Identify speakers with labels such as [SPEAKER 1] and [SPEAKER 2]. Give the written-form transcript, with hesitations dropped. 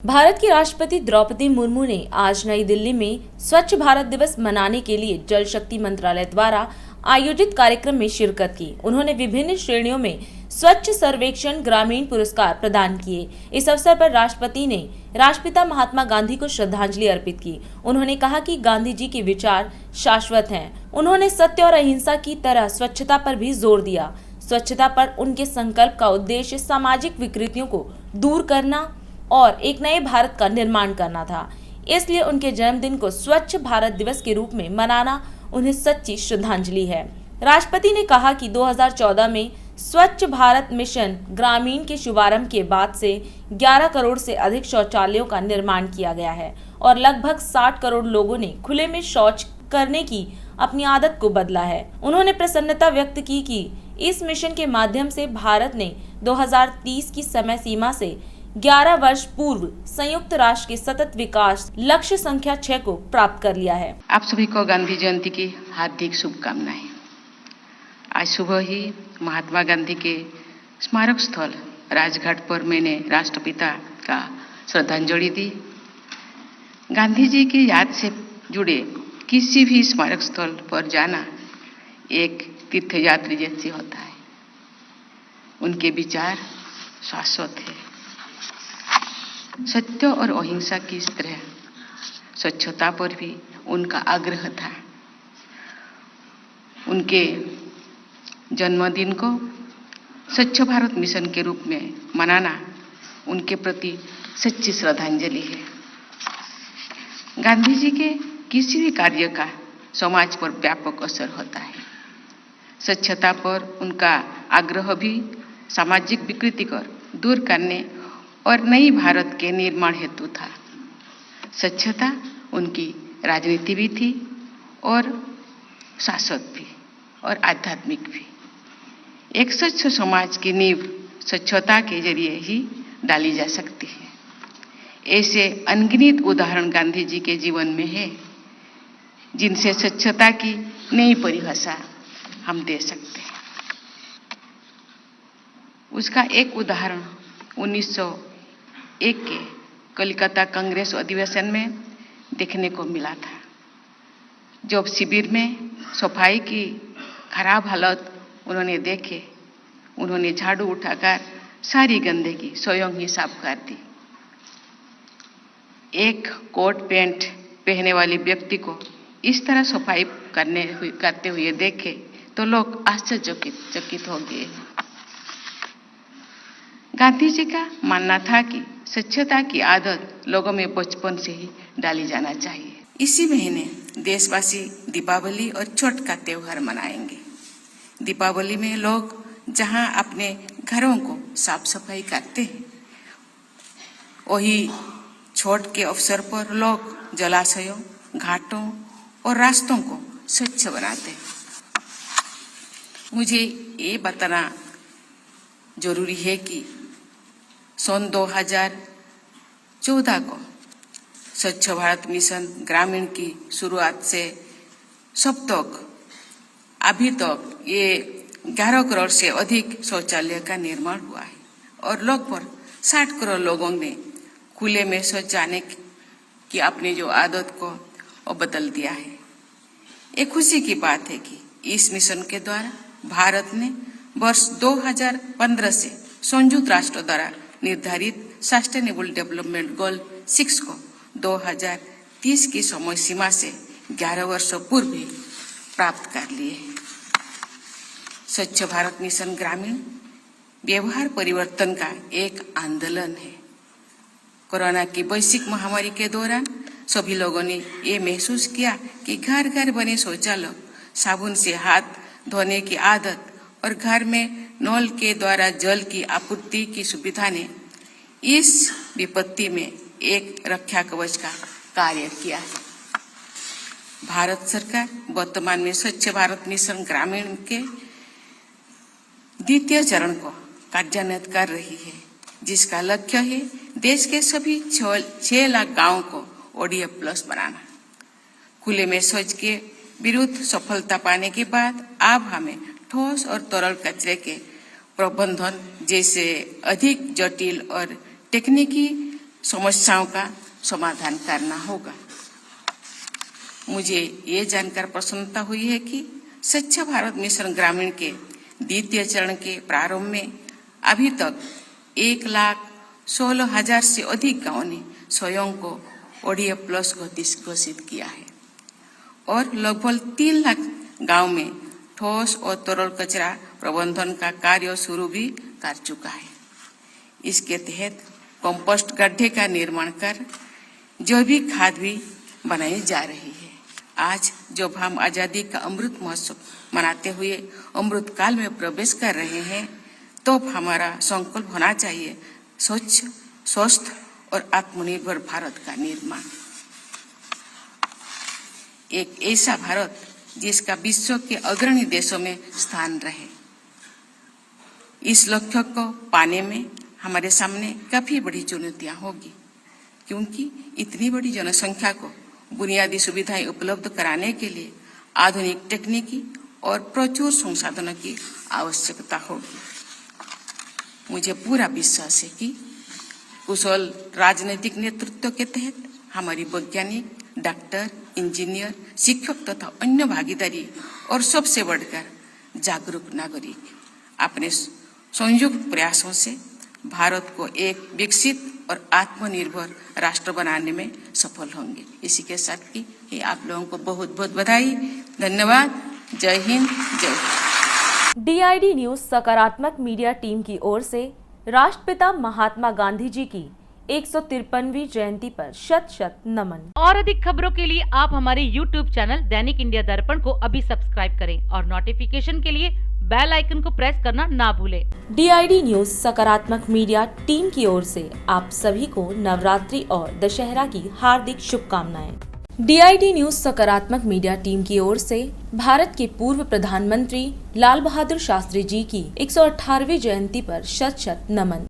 [SPEAKER 1] भारत की राष्ट्रपति द्रौपदी मुर्मू ने आज नई दिल्ली में स्वच्छ भारत दिवस मनाने के लिए जल शक्ति मंत्रालय द्वारा आयोजित कार्यक्रम में शिरकत की। उन्होंने विभिन्न श्रेणियों में स्वच्छ सर्वेक्षण ग्रामीण पुरस्कार प्रदान किए। इस अवसर पर राष्ट्रपति ने राष्ट्रपिता महात्मा गांधी को श्रद्धांजलि अर्पित की। उन्होंने कहा कि गांधी जी के विचार शाश्वत हैं। उन्होंने सत्य और अहिंसा की तरह स्वच्छता पर भी जोर दिया। स्वच्छता पर उनके संकल्प का उद्देश्य सामाजिक विकृतियों को दूर करना और एक नए भारत का निर्माण करना था। इसलिए उनके जन्मदिन को स्वच्छ भारत दिवस के रूप में मनाना उन्हें सच्ची श्रद्धांजलि है। राष्ट्रपति ने कहा कि 2014 में स्वच्छ भारत मिशन ग्रामीण के शुभारंभ के बाद से 11 करोड़ से अधिक शौचालयों का निर्माण किया गया है और लगभग 60 करोड़ लोगों ने खुले में शौच करने की अपनी आदत को बदला है। उन्होंने प्रसन्नता व्यक्त की कि इस मिशन के माध्यम से भारत ने 2030 की समय सीमा से 11 वर्ष पूर्व संयुक्त राष्ट्र के सतत विकास लक्ष्य संख्या 6 को प्राप्त कर लिया है।
[SPEAKER 2] आप सभी को गांधी जयंती की हार्दिक शुभकामनाएं। आज सुबह ही महात्मा गांधी के स्मारक स्थल राजघाट पर मैंने राष्ट्रपिता का श्रद्धांजलि दी। गांधी जी की याद से जुड़े किसी भी स्मारक स्थल पर जाना एक तीर्थयात्री जैसे होता है। उनके विचार शाश्वत है। सत्य और अहिंसा की तरह स्वच्छता पर भी उनका आग्रह था। उनके जन्मदिन को स्वच्छ भारत मिशन के रूप में मनाना उनके प्रति सच्ची श्रद्धांजलि है। गांधी जी के किसी भी कार्य का समाज पर व्यापक असर होता है। स्वच्छता पर उनका आग्रह भी सामाजिक विकृति को दूर करने और नई भारत के निर्माण हेतु था। स्वच्छता उनकी राजनीति भी थी और शाश्वत भी और आध्यात्मिक भी। एक स्वच्छ समाज की नींव स्वच्छता के जरिए ही डाली जा सकती है। ऐसे अनगिनत उदाहरण गांधी जी के जीवन में है जिनसे स्वच्छता की नई परिभाषा हम दे सकते हैं। उसका एक उदाहरण 1901 के कलकत्ता कांग्रेस अधिवेशन में देखने को मिला था। जब शिविर में सफाई की खराब हालत उन्होंने देखे, उन्होंने झाड़ू उठाकर सारी गंदगी स्वयं ही साफ कर दी। एक कोट पैंट पहने वाले व्यक्ति को इस तरह सफाई करते हुए देखे तो लोग आश्चर्यचकित हो गए। गांधी जी का मानना था कि स्वच्छता की आदत लोगों में बचपन से ही डाली जाना चाहिए। इसी महीने देशवासी दीपावली और छठ का त्योहार मनाएंगे। दीपावली में लोग जहां अपने घरों को साफ सफाई करते हैं, वही छठ के अवसर पर लोग जलाशयों, घाटों और रास्तों को स्वच्छ बनाते हैं। मुझे ये बताना जरूरी है कि सन 2014 को स्वच्छ भारत मिशन ग्रामीण की शुरुआत से अब तक अभी तक ये 11 करोड़ से अधिक शौचालय का निर्माण हुआ है और लगभग 60 करोड़ लोगों ने खुले में शौच जाने की अपनी जो आदत को बदल दिया है। एक खुशी की बात है कि इस मिशन के द्वारा भारत ने वर्ष 2015 से संयुक्त राष्ट्र द्वारा निर्धारित सस्टेनेबल डेवलपमेंट गोल 6 को 2030 की समय सीमा से 11 वर्षों पूर्व ही प्राप्त कर लिए। स्वच्छ भारत मिशन ग्रामीण व्यवहार परिवर्तन का एक आंदोलन है। कोरोना की वैश्विक महामारी के दौरान सभी लोगों ने ये महसूस किया कि घर घर बने शौचालय, साबुन से हाथ धोने की आदत और घर में नल के द्वारा जल की आपूर्ति की सुविधा ने इस विपत्ति में एक रक्षा कवच का कार्य किया है। भारत सरकार वर्तमान में स्वच्छ भारत मिशन ग्रामीण के द्वितीय चरण को कार्यान्वित कर रही है, जिसका लक्ष्य है देश के सभी 6 लाख गांवों को ODF प्लस बनाना। खुले में शौच के विरुद्ध सफलता पाने के बाद अब हमें ठोस और तरल कचरे के प्रबंधन जैसे अधिक जटिल और तकनीकी समस्याओं का समाधान करना होगा। मुझे ये जानकर प्रसन्नता हुई है कि स्वच्छ भारत मिशन ग्रामीण के द्वितीय चरण के प्रारंभ में अभी तक 1,16,000 से अधिक गांवों ने स्वयं को ओडीए प्लस घोषित किया है और लगभग 3 लाख गांव में ठोस और तरल कचरा प्रबंधन का कार्य शुरू भी कर चुका है। इसके तहत कंपोस्ट गड्ढे का निर्माण कर जैविक खाद भी बनाई जा रही है। आज जब हम आजादी का अमृत महोत्सव मनाते हुए अमृत काल में प्रवेश कर रहे हैं, तो हमारा संकल्प होना चाहिए स्वच्छ, स्वस्थ और आत्मनिर्भर भारत का निर्माण। एक ऐसा भारत जिसका विश्व के अग्रणी देशों में स्थान रहे। इस लक्ष्य को पाने में हमारे सामने काफी बड़ी चुनौतियां होगी, क्योंकि इतनी बड़ी जनसंख्या को बुनियादी सुविधाएं उपलब्ध कराने के लिए आधुनिक तकनीकी और प्रचुर संसाधनों की आवश्यकता होगी। मुझे पूरा विश्वास है कि कुशल राजनीतिक नेतृत्व के तहत हमारी वैज्ञानिक, डॉक्टर, इंजीनियर, शिक्षक तथा अन्य भागीदारी और सबसे बढ़कर जागरूक नागरिक अपने संयुक्त प्रयासों से भारत को एक विकसित और आत्मनिर्भर राष्ट्र बनाने में सफल होंगे। इसी के साथ ही आप लोगों को बहुत बहुत बधाई, धन्यवाद। जय हिंद, जय भारत।
[SPEAKER 1] DID न्यूज सकारात्मक मीडिया टीम की ओर से राष्ट्रपिता महात्मा गांधी जी की 153वीं जयंती पर शत नमन।
[SPEAKER 3] और अधिक खबरों के लिए आप हमारे YouTube चैनल दैनिक इंडिया दर्पण को अभी सब्सक्राइब करें और नोटिफिकेशन के लिए बेल आइकन को प्रेस करना ना भूलें।
[SPEAKER 1] DID न्यूज सकारात्मक मीडिया टीम की ओर से आप सभी को नवरात्रि और दशहरा की हार्दिक शुभकामनाएं। DID न्यूज सकारात्मक मीडिया टीम की ओर से भारत के पूर्व प्रधानमंत्री लाल बहादुर शास्त्री जी की 118वीं जयंती पर शत नमन।